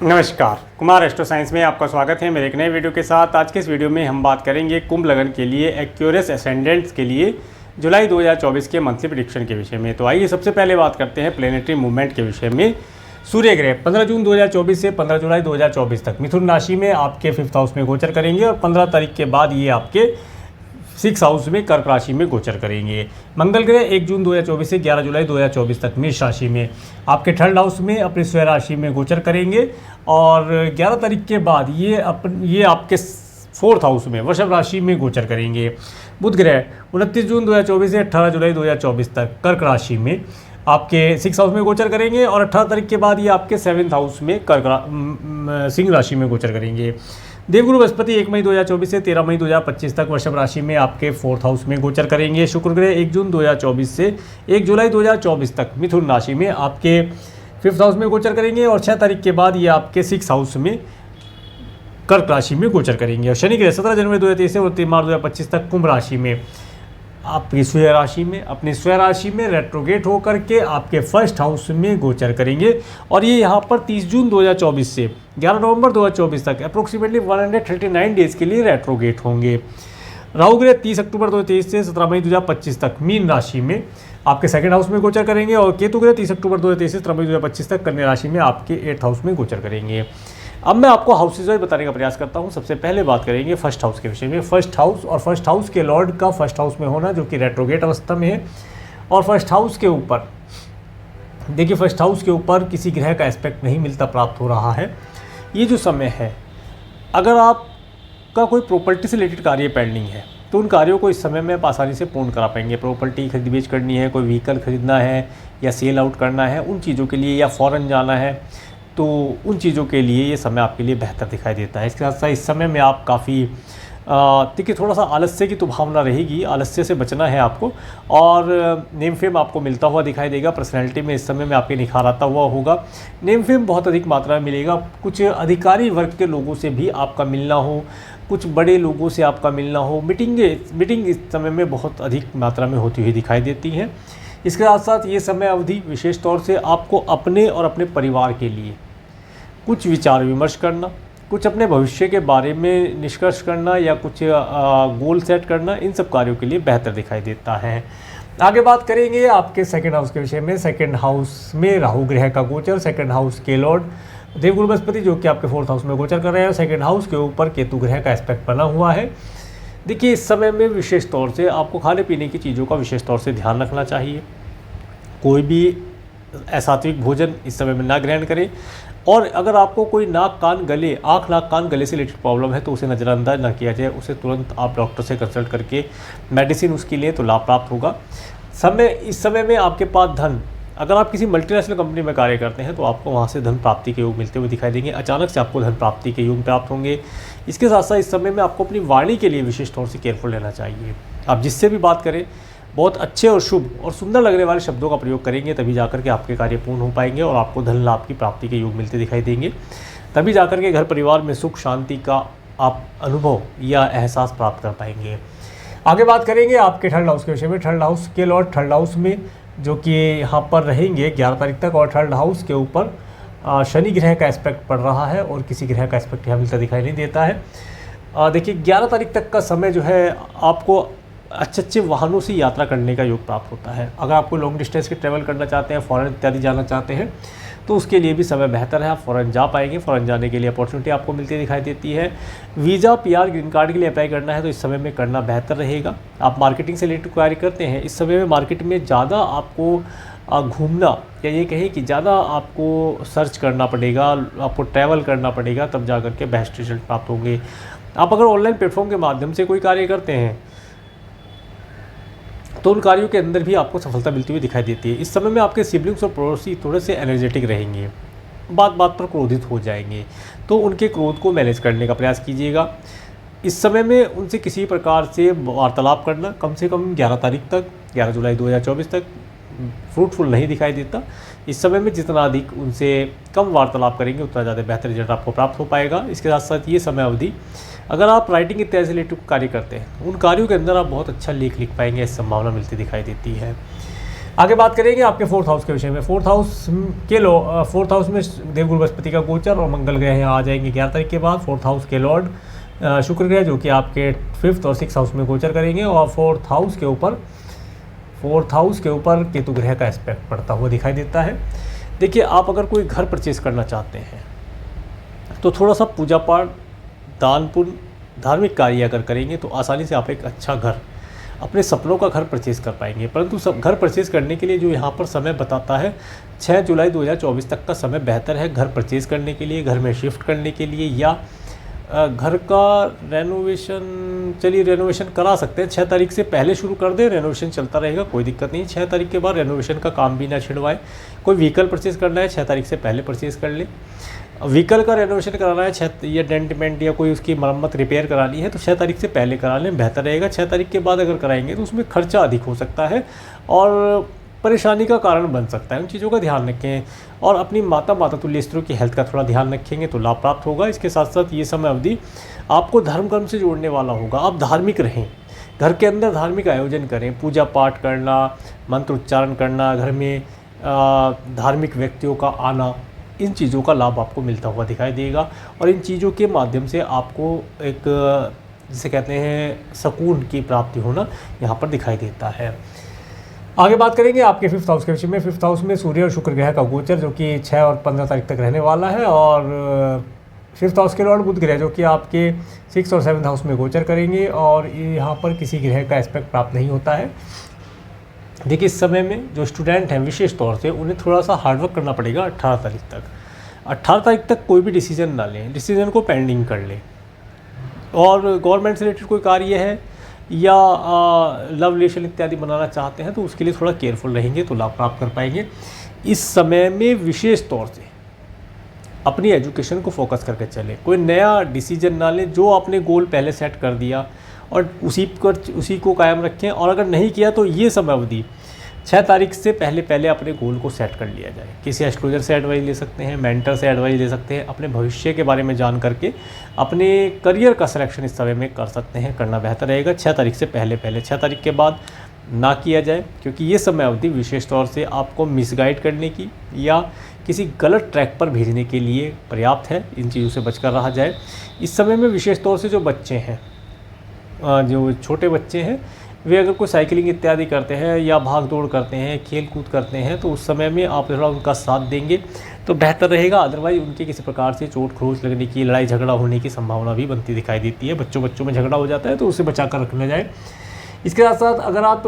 नमस्कार, Kumar astro science में आपका स्वागत है मेरे एक नए वीडियो के साथ। आज के इस वीडियो में हम बात करेंगे कुंभ लगन के लिए एक्यूरस एसेंडेंट्स के लिए जुलाई 2024 के मंथली प्रेडिक्शन के विषय में। तो आइए सबसे पहले बात करते हैं प्लेनेटरी मूवमेंट के विषय में। सूर्य ग्रह 15 जून 2024 से 15 जुलाई 2024 तक मिथुन राशि में आपके 5th हाउस में गोचर करेंगे और 15 तारीख के बाद ये आपके 6th हाउस में कर्क राशि में गोचर करेंगे। मंगल ग्रह 1 जून 2024 से 11 जुलाई 2024 तक मेष राशि में आपके 3rd हाउस में अपने स्वयं राशि में गोचर करेंगे और 11 तारीख के बाद ये आपके 4th हाउस में वृषभ राशि में गोचर करेंगे। बुध ग्रह 29 जून 2024 से 18 जुलाई 2024 तक कर्क राशि में आपके 6th हाउस में गोचर करेंगे और 18 तारीख के बाद ये आपके 7th हाउस में सिंह राशि में गोचर करेंगे। देवगुरु बृहस्पति 1 मई 2024 से 13 मई 2025 तक वृषभ राशि में आपके 4th हाउस में गोचर करेंगे। शुक्र ग्रह 1 जून 2024 से 1 जुलाई 2024 तक मिथुन राशि में आपके 5th हाउस में गोचर करेंगे और 6 तारीख के बाद ये आपके 6th हाउस में कर्क राशि में गोचर करेंगे। और शनि ग्रह 17 जनवरी 2023 से 29 मार्च 2025 तक कुंभ राशि में आपकी अपनी स्वयं राशि में रेट्रोगेट होकर के आपके 1st हाउस में गोचर करेंगे और ये यहाँ पर 30 जून 2024 से 11 नवंबर 2024 तक अप्रोक्सीमेटली 139 डेज के लिए रेट्रोगेट होंगे। राहु ग्रह 30 अक्टूबर 2023 से 17 मई 2025 तक मीन राशि में आपके 2nd हाउस में गोचर करेंगे और केतु ग्रह 30 अक्टूबर 2023 से 17 मई 2025 तक कन्या राशि में आपके 8th हाउस में गोचर करेंगे। अब मैं आपको हाउसेज वाइज बताने का प्रयास करता हूं। सबसे पहले बात करेंगे 1st हाउस के विषय में। 1st हाउस और 1st हाउस के लॉर्ड का 1st हाउस में होना जो कि रेट्रोगेट अवस्था में है और 1st हाउस के ऊपर देखिए 1st हाउस के ऊपर किसी ग्रह का एस्पेक्ट नहीं मिलता प्राप्त हो रहा है। ये जो समय है, अगर आपका कोई प्रॉपर्टी से रिलेटेड कार्य पेंडिंग है तो उन कार्यों को इस समय में आप आसानी से पूर्ण करा पाएंगे। प्रॉपर्टी खरीद बेच करनी है, कोई व्हीकल खरीदना है या सेल आउट करना है, उन चीज़ों के लिए, या फ़ॉरेन जाना है, तो उन चीज़ों के लिए ये समय आपके लिए बेहतर दिखाई देता है। इसके साथ साथ इस समय में आप काफ़ी देखिए थोड़ा सा आलस्य की तो भावना रहेगी, आलस्य से बचना है आपको और नेम फेम आपको मिलता हुआ दिखाई देगा। पर्सनैलिटी में इस समय में आपके निखार आता हुआ होगा। नेम फेम बहुत अधिक मात्रा में मिलेगा। कुछ अधिकारी वर्ग के लोगों से भी आपका मिलना हो, कुछ बड़े लोगों से आपका मिलना हो, मीटिंग इस समय में बहुत अधिक मात्रा में होती हुई दिखाई देती हैं। इसके साथ साथ ये समय अवधि विशेष तौर से आपको अपने और अपने परिवार के लिए कुछ विचार विमर्श करना, कुछ अपने भविष्य के बारे में निष्कर्ष करना या कुछ गोल सेट करना, इन सब कार्यों के लिए बेहतर दिखाई देता है। आगे बात करेंगे आपके 2nd हाउस के विषय में। 2nd हाउस में राहु ग्रह का गोचर, 2nd हाउस के लॉर्ड देवगुरु बृहस्पति जो कि आपके 4th हाउस में गोचर कर रहे हैं। 2nd हाउस के ऊपर केतु ग्रह का एस्पेक्ट बना हुआ है। देखिए इस समय में विशेष तौर से आपको खाने पीने की चीज़ों का विशेष तौर से ध्यान रखना चाहिए। कोई भी असात्विक भोजन इस समय में ना ग्रहण करें और अगर आपको कोई आँख नाक कान गले से रिलेटेड प्रॉब्लम है तो उसे नज़रअंदाज ना किया जाए। उसे तुरंत आप डॉक्टर से कंसल्ट करके मेडिसिन उसके लिए तो लाभ प्राप्त होगा। इस समय में आपके पास धन, अगर आप किसी मल्टीनेशनल कंपनी में कार्य करते हैं तो आपको वहाँ से धन प्राप्ति के योग मिलते हुए दिखाई देंगे। अचानक से आपको धन प्राप्ति के योग प्राप्त होंगे। इसके साथ साथ इस समय में आपको अपनी वाणी के लिए विशेष तौर से केयरफुल रहना चाहिए। आप जिससे भी बात करें बहुत अच्छे और शुभ और सुंदर लगने वाले शब्दों का प्रयोग करेंगे, तभी जाकर के आपके कार्य पूर्ण हो पाएंगे और आपको धन लाभ की प्राप्ति के योग मिलते दिखाई देंगे। तभी जाकर के घर परिवार में सुख शांति का आप अनुभव या एहसास प्राप्त कर पाएंगे। आगे बात करेंगे आपके 3rd हाउस के विषय में। 3rd हाउस के लॉर्ड 3rd हाउस में जो कि यहाँ पर रहेंगे 11 तारीख तक और 3rd हाउस के ऊपर शनि ग्रह का एस्पेक्ट पड़ रहा है और किसी ग्रह का एस्पेक्ट यहाँ मिलता दिखाई नहीं देता है। देखिए 11 तारीख तक का समय जो है आपको अच्छे वाहनों से यात्रा करने का योग प्राप्त होता है। अगर आपको लॉन्ग डिस्टेंस के ट्रैवल करना चाहते हैं, फॉरेन इत्यादि जाना चाहते हैं तो उसके लिए भी समय बेहतर है। आप फॉरेन जा पाएंगे। फॉरेन जाने के लिए अपॉर्चुनिटी आपको मिलती दिखाई देती है। वीज़ा, PR, ग्रीन कार्ड के लिए अप्लाई करना है तो इस समय में करना बेहतर रहेगा। आप मार्केटिंग से रिलेटेड कार्य करते हैं, इस समय में मार्केट में ज़्यादा आपको घूमना या ये कहें कि ज़्यादा आपको सर्च करना पड़ेगा, आपको ट्रैवल करना पड़ेगा, तब जा कर के बेस्ट रिजल्ट प्राप्त होंगे। आप अगर ऑनलाइन प्लेटफॉर्म के माध्यम से कोई कार्य करते हैं तो उन कार्यों के अंदर भी आपको सफलता मिलती हुई दिखाई देती है। इस समय में आपके सिबलिंग्स और पड़ोसी थोड़े से एनर्जेटिक रहेंगे, बात बात पर क्रोधित हो जाएंगे, तो उनके क्रोध को मैनेज करने का प्रयास कीजिएगा। इस समय में उनसे किसी प्रकार से वार्तालाप करना कम से कम 11 तारीख तक, 11 जुलाई 2024 तक फ्रूटफुल नहीं दिखाई देता। इस समय में जितना अधिक उनसे कम वार्तालाप करेंगे उतना ज़्यादा बेहतर रिजल्ट आपको प्राप्त हो पाएगा। इसके साथ साथ ये समय अवधि अगर आप राइटिंग इत्यादि से रिलेटेड कार्य करते हैं, उन कार्यों के अंदर आप बहुत अच्छा लेख लिख पाएंगे, इस संभावना मिलती दिखाई देती है। आगे बात करेंगे आपके 4th हाउस के विषय में। 4th हाउस में देवगुरु बृहस्पति का गोचर और मंगल ग्रह यहाँ आ जाएंगे 11 तारीख के बाद। 4th हाउस के लॉर्ड शुक्र ग्रह जो कि आपके 5th और 6th हाउस में गोचर करेंगे और 4th हाउस के ऊपर केतु ग्रह का एस्पेक्ट पड़ता हुआ दिखाई देता है। देखिए, आप अगर कोई घर परचेज करना चाहते हैं तो थोड़ा सा पूजा पाठ, दान पुण्य, धार्मिक कार्य अगर करेंगे तो आसानी से आप एक अच्छा घर, अपने सपनों का घर परचेज़ कर पाएंगे। परंतु सब घर परचेज़ करने के लिए जो यहाँ पर समय बताता है 6 जुलाई 2024 तक का समय बेहतर है घर परचेज़ करने के लिए, घर में शिफ्ट करने के लिए, या घर का रेनोवेशन करा सकते हैं। 6 तारीख से पहले शुरू कर दें, रेनोवेशन चलता रहेगा, कोई दिक्कत नहीं। 6 तारीख के बाद रेनोवेशन का काम भी ना छिड़वाएं। कोई व्हीकल परचेज़ करना है 6 तारीख से पहले परचेज़ कर ले। व्हीकल का रेनोवेशन कराना है 6 या डेंट या कोई उसकी मरम्मत रिपेयर करानी है तो 6 तारीख से पहले करा लें, बेहतर रहेगा। 6 तारीख के बाद अगर कराएंगे तो उसमें खर्चा अधिक हो सकता है और परेशानी का कारण बन सकता है। उन चीज़ों का ध्यान रखें और अपनी माता तुल्य स्त्रियों की हेल्थ का थोड़ा ध्यान रखेंगे तो लाभ प्राप्त होगा। इसके साथ साथ ये समय अवधि आपको धर्म कर्म से जोड़ने वाला होगा। आप धार्मिक रहें, घर के अंदर धार्मिक आयोजन करें, पूजा पाठ करना, मंत्र उच्चारण करना, घर में धार्मिक व्यक्तियों का आना, इन चीज़ों का लाभ आपको मिलता हुआ दिखाई देगा और इन चीज़ों के माध्यम से आपको एक जिसे कहते हैं सुकून की प्राप्ति होना यहाँ पर दिखाई देता है। आगे बात करेंगे आपके 5th हाउस के विषय में। 5th हाउस में सूर्य और शुक्र ग्रह का गोचर जो कि 6 और 15 तारीख तक रहने वाला है और 5th हाउस के लॉर्ड बुध ग्रह जो कि आपके 6th और 7th हाउस में गोचर करेंगे और यहाँ पर किसी ग्रह का एस्पेक्ट प्राप्त नहीं होता है। देखिए, इस समय में जो स्टूडेंट हैं विशेष तौर से उन्हें थोड़ा सा हार्डवर्क करना पड़ेगा 18 तारीख तक। 18 तारीख तक कोई भी डिसीजन ना लें, डिसीजन को पेंडिंग कर लें। और गवर्नमेंट से रिलेटेड कोई कार्य है या लव रिलेशन इत्यादि बनाना चाहते हैं तो उसके लिए थोड़ा केयरफुल रहेंगे तो लाभ प्राप्त कर पाएंगे। इस समय में विशेष तौर से अपनी एजुकेशन को फोकस करके चलें, कोई नया डिसीजन ना लें। जो आपने गोल पहले सेट कर दिया और उसी को कायम रखें और अगर नहीं किया तो ये समय अवधि 6 तारीख से पहले अपने गोल को सेट कर लिया जाए। किसी एस्ट्रोलॉजर से एडवाइस ले सकते हैं, मेंटर से एडवाइस ले सकते हैं, अपने भविष्य के बारे में जान करके अपने करियर का सिलेक्शन इस समय में कर सकते हैं, करना बेहतर रहेगा। 6 तारीख से पहले 6 तारीख के बाद ना किया जाए क्योंकि ये समय अवधि विशेष तौर से आपको मिसगाइड करने की या किसी गलत ट्रैक पर भेजने के लिए पर्याप्त है। इन चीज़ों से बचकर रहा जाए। इस समय में विशेष तौर से जो बच्चे हैं, जो छोटे बच्चे हैं, वे अगर कोई साइकिलिंग इत्यादि करते हैं या भाग दौड़ करते हैं, खेल कूद करते हैं तो उस समय में आप थोड़ा उनका साथ देंगे तो बेहतर रहेगा। अदरवाइज़ उनके किसी प्रकार से चोट खरोच लगने की, लड़ाई झगड़ा होने की संभावना भी बनती दिखाई देती है। बच्चों में झगड़ा हो जाता है तो उसे बचा कर रखना जाए। इसके साथ साथ अगर आप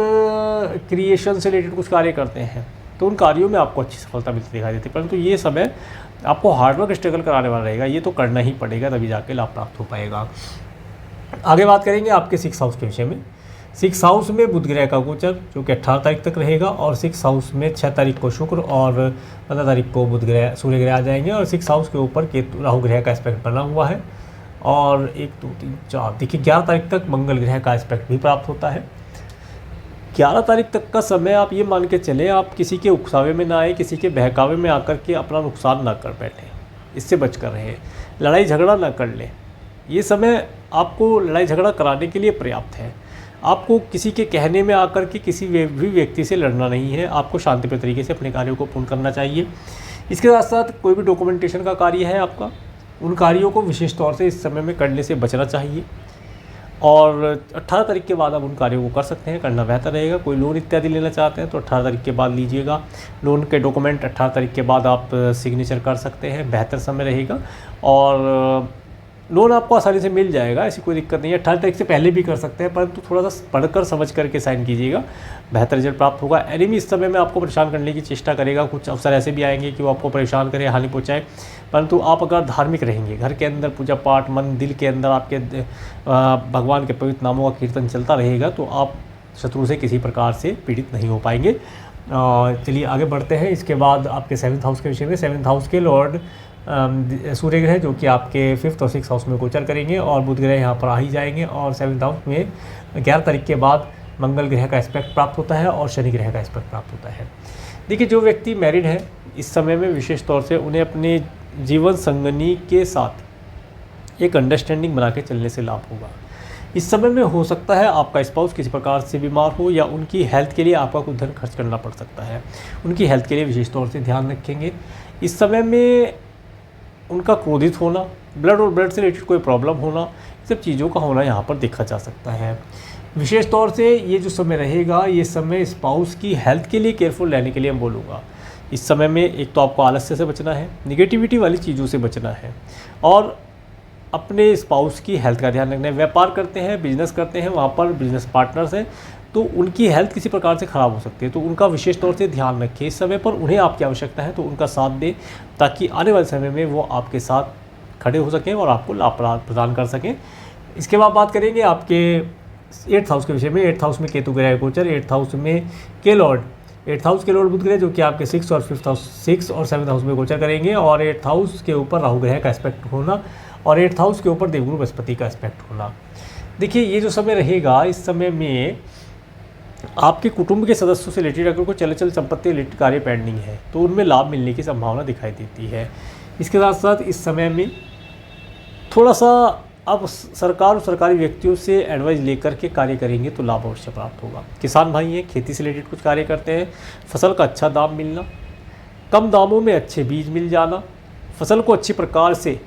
क्रिएशन से रिलेटेड कुछ कार्य करते हैं तो उन कार्यों में आपको अच्छी सफलता मिलती दिखाई देती है। परंतु ये समय आपको हार्डवर्क स्ट्रगल कराने वाला रहेगा, ये तो करना ही पड़ेगा तभी जाके लाभ प्राप्त हो पाएगा। आगे बात करेंगे आपके 6th हाउस के विषय में। 6th हाउस में बुध ग्रह का गोचर जो कि 18 तारीख तक रहेगा और 6th हाउस में 6 तारीख को शुक्र और 15 तारीख को सूर्य ग्रह आ जाएंगे और 6th हाउस के ऊपर केतु राहु ग्रह का एस्पेक्ट बना हुआ है और 1 2 3 4 देखिए 11 तारीख तक मंगल ग्रह का एस्पेक्ट भी प्राप्त होता है। 11 तारीख तक का समय आप ये मान के चलें, आप किसी के उकसावे में ना आए, किसी के बहकावे में आकर के अपना नुकसान ना कर बैठें, इससे बच कर रहें, लड़ाई झगड़ा ना कर लें। ये समय आपको लड़ाई झगड़ा कराने के लिए पर्याप्त है। आपको किसी के कहने में आकर के किसी भी व्यक्ति से लड़ना नहीं है, आपको शांतिप्रिय तरीके से अपने कार्यों को पूर्ण करना चाहिए। इसके साथ साथ कोई भी डॉक्यूमेंटेशन का कार्य है आपका, उन कार्यों को विशेष तौर से इस समय में करने से बचना चाहिए और 18 तारीख के बाद आप उन कार्यों को कर सकते हैं, करना बेहतर रहेगा। कोई लोन इत्यादि लेना चाहते हैं तो 18 तारीख के बाद लीजिएगा। लोन के डॉक्यूमेंट 18 तारीख के बाद आप सिग्नेचर कर सकते हैं, बेहतर समय रहेगा और लोन आपको आसानी से मिल जाएगा, ऐसी कोई दिक्कत नहीं है। 18 तारीख से पहले भी कर सकते हैं परंतु थोड़ा सा पढ़कर समझ करके साइन कीजिएगा, बेहतर रिजल्ट प्राप्त होगा। एनिमी इस समय में आपको परेशान करने की चेष्टा करेगा, कुछ अवसर ऐसे भी आएंगे कि वो आपको परेशान करे, हानि पहुँचाए, परंतु आप अगर धार्मिक रहेंगे, घर के अंदर पूजा पाठ, मन दिल के अंदर आपके भगवान के पवित्र नामों का कीर्तन चलता रहेगा तो आप शत्रु से किसी प्रकार से पीड़ित नहीं हो पाएंगे। चलिए आगे बढ़ते हैं। इसके बाद आपके 7th हाउस के विषय में। 7th हाउस के लॉर्ड सूर्य ग्रह जो कि आपके 5th और 6th हाउस में गोचर करेंगे और बुध ग्रह यहाँ पर आ ही जाएंगे और 7th हाउस में 11 तारीख के बाद मंगल ग्रह का एस्पेक्ट प्राप्त होता है और शनि ग्रह का एस्पेक्ट प्राप्त होता है। देखिए, जो व्यक्ति मैरिड है इस समय में विशेष तौर से उन्हें अपने जीवन संगनी के साथ एक अंडरस्टैंडिंग बना के चलने से लाभ होगा। इस समय में हो सकता है आपका स्पाउस किसी प्रकार से बीमार हो या उनकी हेल्थ के लिए आपका कुछ धन खर्च करना पड़ सकता है। उनकी हेल्थ के लिए विशेष तौर से ध्यान रखेंगे। इस समय में उनका क्रोधित होना, ब्लड और ब्लड से रिलेटेड कोई प्रॉब्लम होना, सब चीज़ों का होना यहाँ पर देखा जा सकता है। विशेष तौर से ये जो समय रहेगा, ये समय स्पाउस की हेल्थ के लिए केयरफुल रहने के लिए हम बोलूँगा। इस समय में एक तो आपको आलस्य से बचना है, निगेटिविटी वाली चीज़ों से बचना है और अपने स्पाउस की हेल्थ का ध्यान रखना है। व्यापार करते हैं, बिजनेस करते हैं, वहाँ पर बिजनेस पार्टनर्स हैं तो उनकी हेल्थ किसी प्रकार से ख़राब हो सकती है, तो उनका विशेष तौर से ध्यान रखें। इस समय पर उन्हें आपकी आवश्यकता है तो उनका साथ दें ताकि आने वाले समय में वो आपके साथ खड़े हो सकें और आपको लाभ प्रदान कर सकें। इसके बाद बात करेंगे आपके 8th हाउस के विषय में। 8th हाउस में केतु ग्रह गोचर, 8th हाउस में के लॉर्ड, 8th हाउस के लॉर्ड बुध ग्रह जो कि आपके 6 और 7th हाउस में गोचर करेंगे और 8th हाउस के ऊपर राहु ग्रह का एस्पेक्ट होना और 8th हाउस के ऊपर देवगुरु बृहस्पति का एस्पेक्ट होना। देखिए ये जो समय रहेगा, इस समय में आपके कुटुंब के सदस्यों से रिलेटेड अगर कोई चल संपत्ति रिलेटेड कार्य पेंडिंग है तो उनमें लाभ मिलने की संभावना दिखाई देती है। इसके साथ साथ इस समय में थोड़ा सा अब सरकार और सरकारी व्यक्तियों से एडवाइस लेकर के कार्य करेंगे तो लाभ अवश्य प्राप्त होगा। किसान भाई हैं, खेती से रिलेटेड कुछ कार्य करते हैं, फसल का अच्छा दाम मिलना, कम दामों में अच्छे बीज मिल जाना, फसल को अच्छी प्रकार से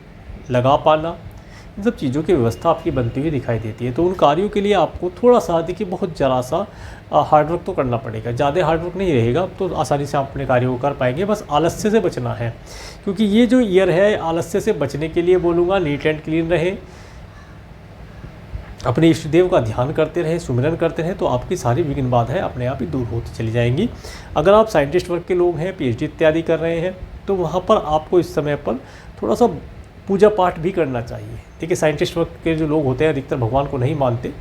लगा पाना, इन सब चीज़ों की व्यवस्था आपकी बनती हुई दिखाई देती है। तो उन कार्यों के लिए आपको थोड़ा सा देखिए बहुत ज़रा सा हार्डवर्क तो करना पड़ेगा, ज़्यादा हार्डवर्क नहीं रहेगा तो आसानी से आप अपने कार्यों को कर पाएंगे। बस आलस्य से बचना है क्योंकि ये जो ईयर है आलस्य से बचने के लिए बोलूँगा। नीट एंड क्लीन रहे, अपने इष्ट देव का ध्यान करते रहे, सुमिरन करते रहे तो आपकी सारी विघ्न बाधाएं अपने आप ही दूर होती चली जाएंगी। अगर आप साइंटिस्ट वर्ग के लोग हैं, PhD इत्यादि कर रहे हैं तो वहाँ पर आपको इस समय पर थोड़ा सा पूजा पाठ भी करना चाहिए। देखिए साइंटिस्ट वर्ग के जो लोग होते हैं अधिकतर भगवान को नहीं मानते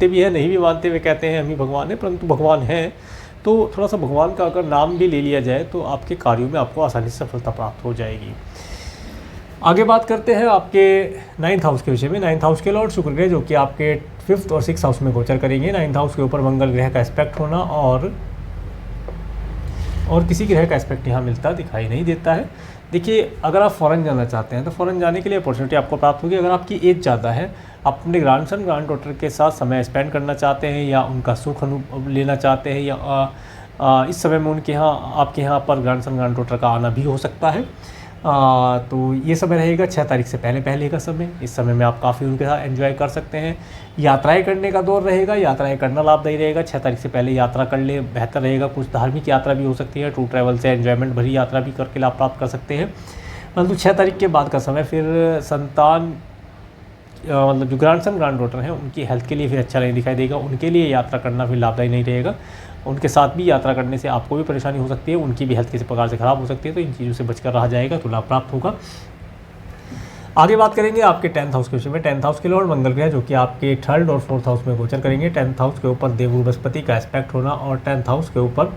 भी हैं, नहीं भी मानते हुए कहते हैं हम ही भगवान हैं, परंतु भगवान हैं तो थोड़ा सा भगवान का अगर नाम भी ले लिया जाए तो आपके कार्यों में आपको आसानी से सफलता प्राप्त हो जाएगी। आगे बात करते हैं आपके 9th हाउस के विषय में। 9th हाउस के लॉर्ड शुक्र ग्रह जो कि आपके 5th और 6th हाउस में गोचर करेंगे। 9th हाउस के ऊपर मंगल ग्रह का एस्पेक्ट होना और किसी ग्रह का एस्पेक्ट यहाँ मिलता दिखाई नहीं देता है। देखिए अगर आप फ़ॉरेन जाना चाहते हैं तो फ़ॉरेन जाने के लिए अपॉर्चुनिटी आपको प्राप्त होगी। अगर आपकी एज ज़्यादा है, अपने ग्रैंडसन ग्रैंड डॉटर के साथ समय स्पेंड करना चाहते हैं या उनका सुख अनुभव लेना चाहते हैं या इस समय में उनके यहाँ आपके यहाँ पर ग्रैंडसन ग्रैंड डॉटर का आना भी हो सकता है, तो ये समय रहेगा 6 तारीख से पहले का समय। इस समय में आप काफ़ी उनके साथ एंजॉय कर सकते हैं। यात्राएं करने का दौर रहेगा, यात्राएं करना लाभदायी रहेगा। 6 तारीख से पहले यात्रा कर ले बेहतर रहेगा। कुछ धार्मिक यात्रा भी हो सकती है, टूर ट्रैवल से एंजॉयमेंट भरी यात्रा भी करके लाभ प्राप्त कर सकते हैं। परंतु 6 तारीख के बाद का समय फिर संतान मतलब जो ग्रैंडसन ग्रैंड डॉटर हैं उनकी हेल्थ के लिए फिर अच्छा नहीं दिखाई देगा। उनके लिए यात्रा करना फिर लाभदायी नहीं रहेगा। उनके साथ भी यात्रा करने से आपको भी परेशानी हो सकती है, उनकी भी हेल्थ किसी प्रकार से ख़राब हो सकती है, तो इन चीज़ों से बचकर रहा जाएगा तो लाभ प्राप्त होगा। आगे बात करेंगे आपके 10th हाउस के विषय में। 10th हाउस के लॉर्ड मंगल ग्रह जो कि आपके 3rd और 4th हाउस में गोचर करेंगे। 10th हाउस के ऊपर देवगुरु बृहस्पति का एस्पेक्ट होना और 10th हाउस के ऊपर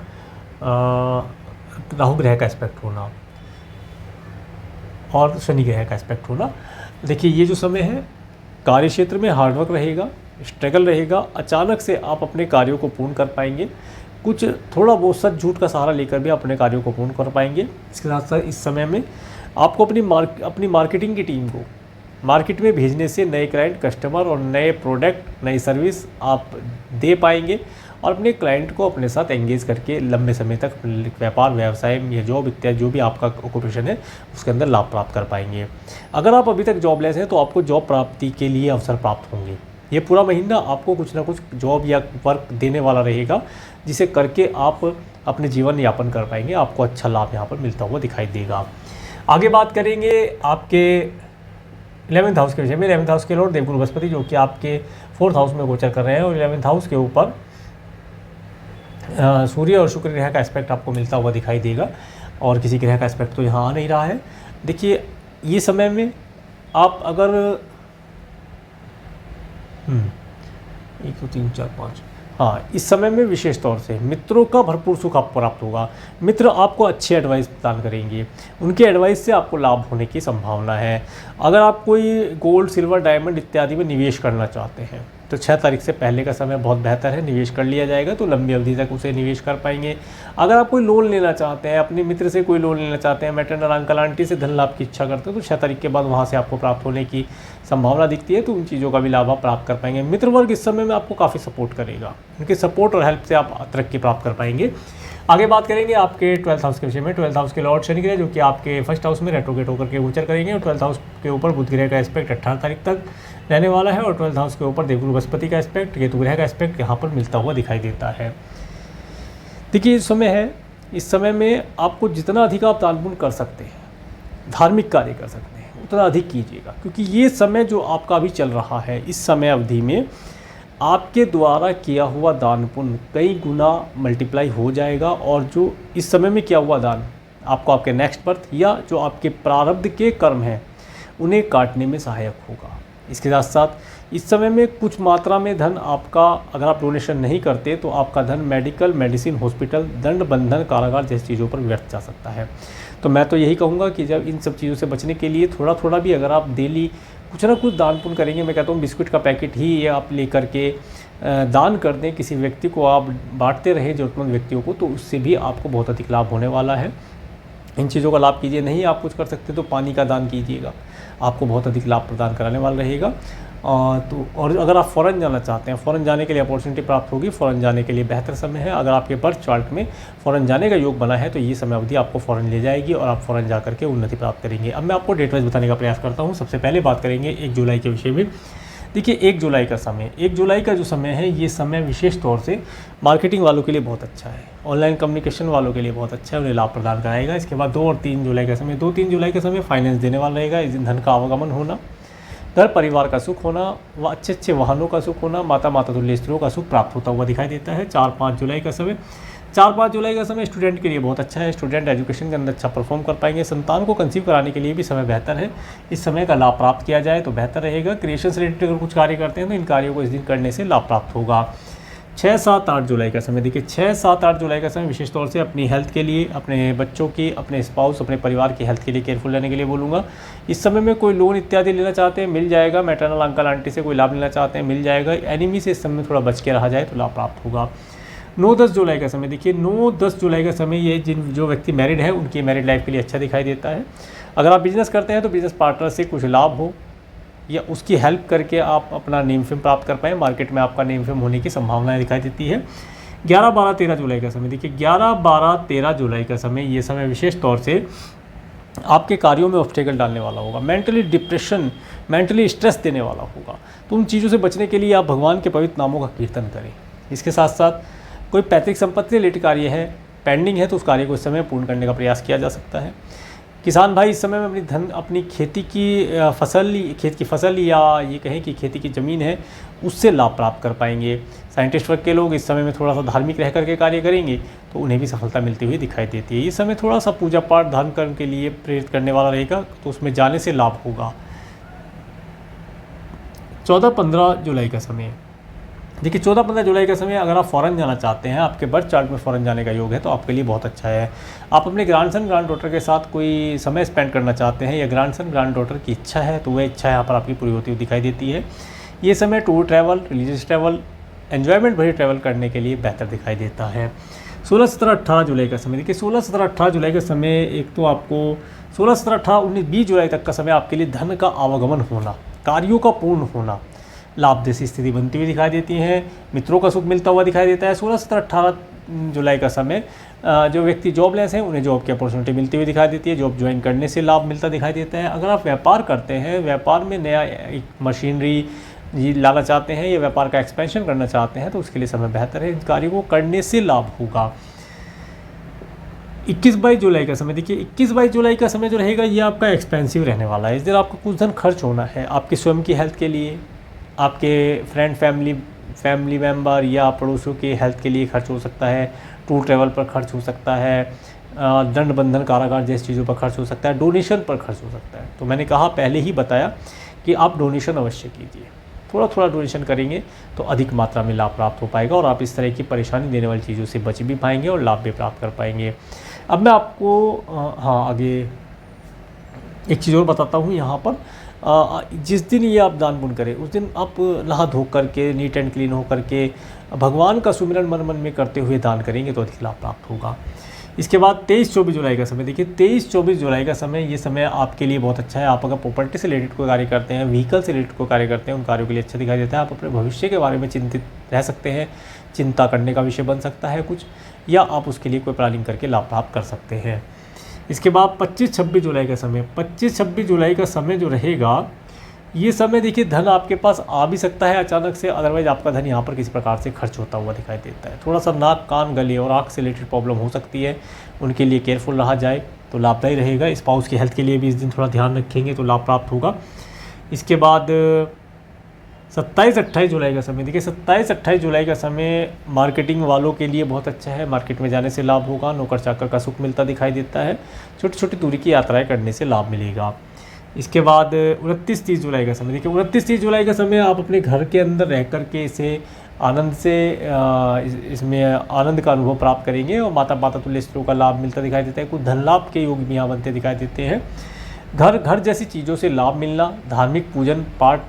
राहु ग्रह का एस्पेक्ट होना और शनि ग्रह का एस्पेक्ट होना। देखिए ये जो समय है कार्य क्षेत्र में हार्डवर्क रहेगा, स्ट्रगल रहेगा। अचानक से आप अपने कार्यों को पूर्ण कर पाएंगे। कुछ थोड़ा बहुत सच झूठ का सहारा लेकर भी अपने कार्यों को पूर्ण कर पाएंगे। इसके साथ साथ इस समय में आपको अपनी मार्केटिंग की टीम को मार्केट में भेजने से नए क्लाइंट, कस्टमर और नए प्रोडक्ट, नई सर्विस आप दे पाएंगे और अपने क्लाइंट को अपने साथ एंगेज करके लंबे समय तक व्यापार, व्यवसाय या जॉब इत्यादि जो भी आपका ऑक्यूपेशन है उसके अंदर लाभ प्राप्त कर पाएंगे। अगर आप अभी तक जॉबलेस हैं तो आपको जॉब प्राप्ति के लिए अवसर प्राप्त होंगे। ये पूरा महीना आपको कुछ ना कुछ जॉब या वर्क देने वाला रहेगा जिसे करके आप अपने जीवन यापन कर पाएंगे। आपको अच्छा लाभ यहाँ पर मिलता हुआ दिखाई देगा। आगे बात करेंगे आपके 11th हाउस के विषय में। 11th हाउस के लॉर्ड देवगुरु बृहस्पति जो कि आपके 4th हाउस में गोचर कर रहे हैं और 11th हाउस के ऊपर सूर्य और शुक्र ग्रह का एस्पेक्ट आपको मिलता हुआ दिखाई देगा और किसी ग्रह का एस्पेक्ट तो यहाँ आ नहीं रहा है। देखिए ये समय में आप अगर 1 2 3 4 5 हाँ, इस समय में विशेष तौर से मित्रों का भरपूर सुख आपको प्राप्त होगा। मित्र आपको अच्छे एडवाइस प्रदान करेंगे, उनके एडवाइस से आपको लाभ होने की संभावना है। अगर आप कोई गोल्ड, सिल्वर, डायमंड इत्यादि में निवेश करना चाहते हैं तो 6 तारीख से पहले का समय बहुत बेहतर है, निवेश कर लिया जाएगा तो लंबी अवधि तक उसे निवेश कर पाएंगे। अगर आप कोई लोन लेना चाहते हैं, अपने मित्र से कोई लोन लेना चाहते हैं, मैटरनल अंकल आंटी से धन लाभ की इच्छा करते हैं, तो 6 तारीख के बाद वहाँ से आपको प्राप्त होने की संभावना दिखती है, तो उन चीज़ों का भी लाभ आप प्राप्त कर पाएंगे। मित्र वर्ग इस समय में आपको काफ़ी सपोर्ट करेगा, उनके सपोर्ट और हेल्प से आप तरक्की प्राप्त कर पाएंगे। आगे बात करेंगे आपके 12th हाउस के विषय में। 12th हाउस के लॉर्ड शनि ग्रह जो कि आपके फर्स्ट हाउस में रेट्रोगेट होकर के गोचर करेंगे, और 12th हाउस के ऊपर बुध ग्रह का एस्पेक्ट 18 तारीख तक रहने वाला है, और 12th हाउस के ऊपर देवगुरु बृहस्पति का एस्पेक्ट, केतु ग्रह का एस्पेक्ट यहाँ पर मिलता हुआ दिखाई देता है। देखिए इस समय है, इस समय में आपको जितना अधिक आप दान पुण्य कर सकते हैं, धार्मिक कार्य कर सकते हैं, उतना अधिक कीजिएगा, क्योंकि ये समय जो आपका अभी चल रहा है, इस समय अवधि में आपके द्वारा किया हुआ दान पुण्य कई गुना मल्टीप्लाई हो जाएगा, और जो इस समय में किया हुआ दान आपको आपके नेक्स्ट बर्थ या जो आपके प्रारब्ध के कर्म हैं उन्हें काटने में सहायक होगा। इसके साथ साथ इस समय में कुछ मात्रा में धन आपका, अगर आप डोनेशन नहीं करते तो आपका धन मेडिकल, मेडिसिन, हॉस्पिटल, दंड, बंधन, कारागार जैसी चीज़ों पर व्यर्थ जा सकता है। तो मैं तो यही कहूँगा कि जब इन सब चीज़ों से बचने के लिए थोड़ा थोड़ा भी अगर आप डेली कुछ ना कुछ दान पुण्य करेंगे, मैं कहता हूँ बिस्कुट का पैकेट ही ये आप ले करके दान कर दें, किसी व्यक्ति को आप बांटते रहें ज़रूरतमंद व्यक्तियों को, तो उससे भी आपको बहुत अधिक लाभ होने वाला है। इन चीज़ों का लाभ कीजिए। नहीं आप कुछ कर सकते तो पानी का दान कीजिएगा, आपको बहुत अधिक लाभ प्रदान कराने वाला रहेगा। तो और अगर आप फ़ॉरेन जाना चाहते हैं, फ़ॉरेन जाने के लिए अपॉर्चुनिटी प्राप्त होगी, फ़ॉरेन जाने के लिए बेहतर समय है। अगर आपके बर्थ चार्ट में फ़ॉरेन जाने का योग बना है तो ये समय अवधि आपको फ़ॉरेन ले जाएगी और आप फ़ॉरेन जा करके उन्नति प्राप्त करेंगे। अब मैं आपको डेट वाइज बताने का प्रयास करता हूँ। सबसे पहले बात करेंगे 1 जुलाई के विषय में। देखिए 1 जुलाई का समय, 1 जुलाई का जो समय है, ये समय विशेष तौर से मार्केटिंग वालों के लिए बहुत अच्छा है, ऑनलाइन कम्युनिकेशन वालों के लिए बहुत अच्छा है, उन्हें लाभ प्रदान कराएगा। इसके बाद 2 और 3 जुलाई का समय, 2-3 जुलाई का समय फाइनेंस देने वाला रहेगा। इस दिन धन का आवागमन होना, घर परिवार का सुख होना, व अच्छे अच्छे वाहनों का सुख होना, माता तुल्य स्त्रियों का सुख प्राप्त होता हुआ दिखाई देता है। 4-5 जुलाई का समय, 4-5 जुलाई का समय स्टूडेंट के लिए बहुत अच्छा है। स्टूडेंट एजुकेशन के अंदर अच्छा परफॉर्म कर पाएंगे। संतान को कंसीव कराने के लिए भी समय बेहतर है। इस समय का लाभ प्राप्त किया जाए तो बेहतर रहेगा। क्रिएशन से रिलेटेड अगर कुछ कार्य करते हैं तो इन कार्यों को इस दिन करने से लाभ प्राप्त होगा। 6-7-8 जुलाई का समय, देखिए 6-7-8 जुलाई का समय विशेष तौर से अपनी हेल्थ के लिए, अपने बच्चों की, अपने स्पाउस, अपने परिवार की हेल्थ के लिए केयरफुल रहने के लिए बोलूँगा। इस समय में कोई लोन इत्यादि लेना चाहते हैं मिल जाएगा। मैटरनल अंकल आंटी से कोई लाभ लेना चाहते हैं मिल जाएगा। एनिमी से इस समय थोड़ा बच के रहा जाए तो लाभ प्राप्त होगा। 9-10 जुलाई का समय, देखिए 9-10 जुलाई का समय ये जो व्यक्ति मैरिड है उनकी मैरिड लाइफ के लिए अच्छा दिखाई देता है। अगर आप बिजनेस करते हैं तो बिजनेस पार्टनर से कुछ लाभ हो या उसकी हेल्प करके आप अपना नेम फेम प्राप्त कर पाएँ। मार्केट में आपका नेम फेम होने की संभावनाएं दिखाई देती है। 11-12-13 जुलाई का समय, देखिए 11-12-13 जुलाई का समय, ये समय विशेष तौर से आपके कार्यों में ऑब्स्टेकल डालने वाला होगा, मेंटली डिप्रेशन, मेंटली स्ट्रेस देने वाला होगा। तो उन चीज़ों से बचने के लिए आप भगवान के पवित्र नामों का कीर्तन करें। इसके साथ साथ कोई पैतृक संपत्ति से रिलेटेड कार्य है, पेंडिंग है, तो उस कार्य को इस समय पूर्ण करने का प्रयास किया जा सकता है। किसान भाई इस समय में अपनी अपनी खेती की फसल, खेत की फसल या ये कहें कि खेती की ज़मीन है, उससे लाभ प्राप्त कर पाएंगे। साइंटिस्ट वर्ग के लोग इस समय में थोड़ा सा धार्मिक रह करके कार्य करेंगे तो उन्हें भी सफलता मिलती हुई दिखाई देती है। ये समय थोड़ा सा पूजा पाठ, धर्म कर्म के लिए प्रेरित करने वाला रहेगा, तो उसमें जाने से लाभ होगा। 14-15 जुलाई का समय, देखिए 14-15 जुलाई का समय, अगर आप फ़ॉरेन जाना चाहते हैं, आपके बर्थ चार्ट में फ़ॉरेन जाने का योग है, तो आपके लिए बहुत अच्छा है। आप अपने ग्रैंडसन ग्रैंड डॉटर के साथ कोई समय स्पेंड करना चाहते हैं या ग्रैंडसन ग्रैंड डॉटर की इच्छा है तो वह इच्छा यहाँ पर आपकी पूरी होती हुई दिखाई देती है। ये समय tour travel, religious travel, enjoyment भरी ट्रैवल करने के लिए बेहतर दिखाई देता है। 16-17-18 जुलाई का समय, देखिए 16-17-18 जुलाई का समय, एक तो आपको 16-17-18-19-20 जुलाई तक का समय आपके लिए धन का आवागमन होना, कार्यों का पूर्ण होना, लाभ जैसी स्थिति बनती हुई दिखाई देती है। मित्रों का सुख मिलता हुआ दिखाई देता है। 16-17-18 जुलाई का समय, जो व्यक्ति जॉबलेस हैं उन्हें जॉब की अपॉर्चुनिटी मिलती हुई दिखाई देती है। जॉब ज्वाइन करने से लाभ मिलता दिखाई देता है। अगर आप व्यापार करते हैं, व्यापार में नया एक मशीनरी लाना चाहते हैं या व्यापार का एक्सपेंशन करना चाहते हैं, तो उसके लिए समय बेहतर है। इन कार्यों को करने से लाभ होगा। 21-22 जुलाई का समय, देखिए 21-22 जुलाई का समय जो रहेगा ये आपका एक्सपेंसिव रहने वाला है। इस दिन आपको कुछ धन खर्च होना है, आपके स्वयं की हेल्थ के लिए, आपके फ्रेंड फैमिली मेम्बर या पड़ोसियों के हेल्थ के लिए खर्च हो सकता है। टूर ट्रैवल पर खर्च हो सकता है, दंड बंधन कारागार जैसी चीज़ों पर खर्च हो सकता है, डोनेशन पर खर्च हो सकता है। तो मैंने कहा, पहले ही बताया कि आप डोनेशन अवश्य कीजिए। थोड़ा थोड़ा डोनेशन करेंगे तो अधिक मात्रा में लाभ प्राप्त हो पाएगा और आप इस तरह की परेशानी देने वाली चीज़ों से बच भी पाएंगे और लाभ भी प्राप्त कर पाएंगे। अब मैं आपको आगे एक चीज़ और बताता हूँ यहाँ पर, जिस दिन ये आप दान पुण्य करें उस दिन आप नहा धो करके नीट एंड क्लीन हो करके भगवान का सुमिरन मन मन में करते हुए दान करेंगे तो अधिक लाभ प्राप्त होगा। इसके बाद 23-24 जुलाई का समय देखिए, 23-24 जुलाई का समय, ये समय आपके लिए बहुत अच्छा है। आप अगर प्रॉपर्टी से रिलेटेड कोई कार्य करते हैं, व्हीकल से रिलेटेड कोई कार्य करते हैं, उन कार्यों के लिए अच्छा दिखाई देता है। आप अपने भविष्य के बारे में चिंतित रह सकते हैं, चिंता करने का विषय बन सकता है कुछ, या आप उसके लिए कोई प्लानिंग करके लाभ प्राप्त कर सकते हैं। इसके बाद 25-26 जुलाई का समय, 25-26 जुलाई का समय जो रहेगा, ये समय देखिए धन आपके पास आ भी सकता है अचानक से, अदरवाइज आपका धन यहाँ पर किसी प्रकार से खर्च होता हुआ दिखाई देता है। थोड़ा सा नाक कान गले और आँख से रिलेटेड प्रॉब्लम हो सकती है, उनके लिए केयरफुल रहा जाए तो लाभदायी रहेगा। स्पाउस की हेल्थ के लिए भी इस दिन थोड़ा ध्यान रखेंगे तो लाभ प्राप्त होगा। इसके बाद 27-28 जुलाई का समय देखिए, 27-28 जुलाई का समय मार्केटिंग वालों के लिए बहुत अच्छा है। मार्केट में जाने से लाभ होगा, नौकर चाकर का सुख मिलता दिखाई देता है, छोटी छोटी दूरी की यात्राएं करने से लाभ मिलेगा। इसके बाद 29-30 जुलाई का समय देखिए, 29-30 जुलाई का समय आप अपने घर के अंदर रह कर के इसे आनंद से इसमें आनंद का अनुभव प्राप्त करेंगे और माता तुल्य स्त्रों का लाभ मिलता दिखाई देता है। कुछ धन लाभ के योग भी यहाँ बनते दिखाई देते हैं। घर जैसी चीज़ों से लाभ मिलना, धार्मिक पूजन पाठ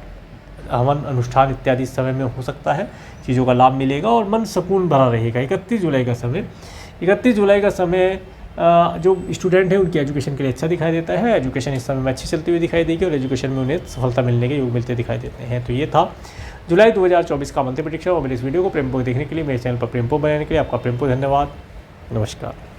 हवन अनुष्ठान इत्यादि इस समय में हो सकता है, चीज़ों का लाभ मिलेगा और मन सुकून भरा रहेगा। 31 जुलाई का समय, 31 जुलाई का समय जो स्टूडेंट है उनकी एजुकेशन के लिए अच्छा दिखाई देता है। एजुकेशन इस समय में अच्छी चलती हुई दिखाई देगी और एजुकेशन में उन्हें सफलता मिलने के योग मिलते दिखाई देते हैं। तो ये था जुलाई 2024 का मंथली प्रेडिक्शन। और मेरे इस वीडियो को प्रेमपूर्वक देखने के लिए, मेरे चैनल पर प्रेमपूर्वक बनाने के लिए आपका प्रेमपूर्वक धन्यवाद। नमस्कार।